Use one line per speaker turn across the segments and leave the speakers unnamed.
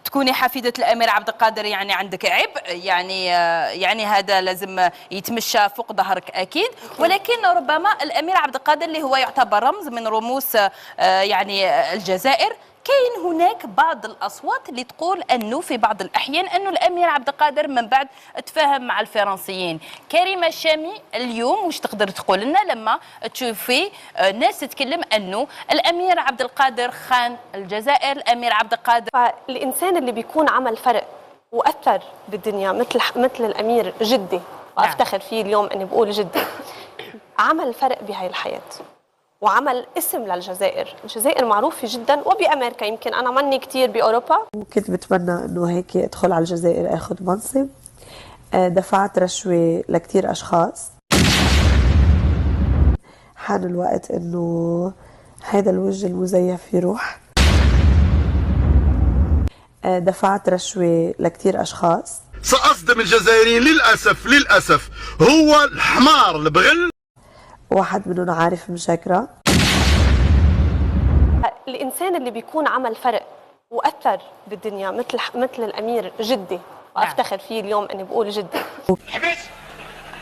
تكوني حفيدة الأمير عبد القادر يعني عندك عبء، يعني هذا لازم يتمشى فوق ظهرك أكيد، ولكن ربما الأمير عبد القادر اللي هو يعتبر رمز من رموز يعني الجزائر، كاين هناك بعض الأصوات اللي تقول أنه في بعض الأحيان أنه الأمير عبد القادر من بعد تفاهم مع الفرنسيين. كريمة الشامي اليوم واش تقدر تقول لنا لما تشوفي ناس تتكلم أنه الأمير عبد القادر خان الجزائر، الأمير عبد القادر؟
فالإنسان اللي بيكون عمل فرق وأثر بالدنيا مثل الأمير جدي، وأفتخر فيه اليوم أني بقول جدي، عمل فرق بهاي الحياة وعمل اسم للجزائر. الجزائر معروفة جدا وبأمريكا، يمكن أنا مني كتير بأوروبا.
كنت بتمنى أنه هيك أدخل على الجزائر أخذ منصب. دفعت رشوة لكتير أشخاص. حان الوقت أنه هذا الوجه المزيف يروح. دفعت رشوة لكتير أشخاص.
سأصدم الجزائريين للأسف هو الحمار البغل.
واحد منهم عارف مشاكرة.
الإنسان اللي بيكون عمل فرق وأثر بالدنيا مثل الأمير جدي، وأفتخر فيه اليوم أني بقول جدي.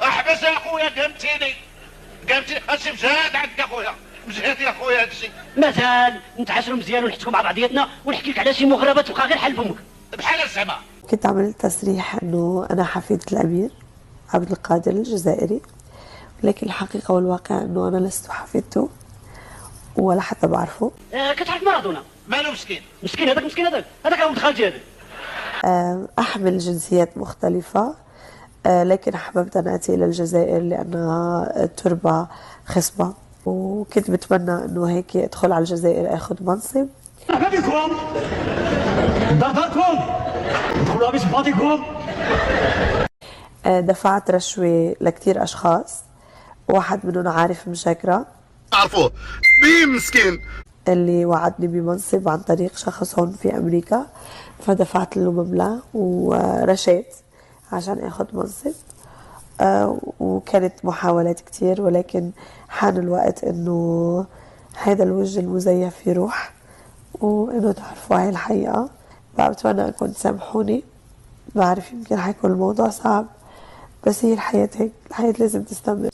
احبس يا أخويا، قمتيني هادشي مجهد عندك يا أخويا، مجهد يا أخويا هادشي.
مثلا نتعاشروا مزيان ونحكوا مع بعضياتنا ونحكي لك على شي مغربات تبقى غير حل فمك.
بحال الزعما.
كنت عملت تصريح أنه أنا حفيدة الأمير عبد القادر الجزائري، لكن الحقيقة والواقع أنه أنا لست حفيدته ولا حتى بعرفه.
كتعرف مارادونا؟
مالو مسكين؟
مسكين هذاك هو ولد خالتي هذا.
أحمل جنسيات مختلفة، لكن أحببت أن أتي إلى الجزائر لأنها تربة خصبة، وكنت بتمنى أنه هيك أدخل على الجزائر أخذ منصب.
مرحبا بكم، داركم ادخلوا بصفاتكم.
دفعت رشوة لكتير أشخاص، واحد منهم عارف مشاكرة،
أعرفوه مين مسكين
اللي وعدني بمنصب عن طريق شخص هون في أمريكا، فدفعت له مبلغ ورشيت عشان أخذ منصب. وكانت محاولات كتير، ولكن حان الوقت إنه هذا الوجه المزيف يروح وإنه تعرفوا هاي الحقيقة. بتمنى أنكم تسامحوني، بعرف يمكن حيكون الموضوع صعب، بس هي الحياة هيك، الحياة لازم تستمر.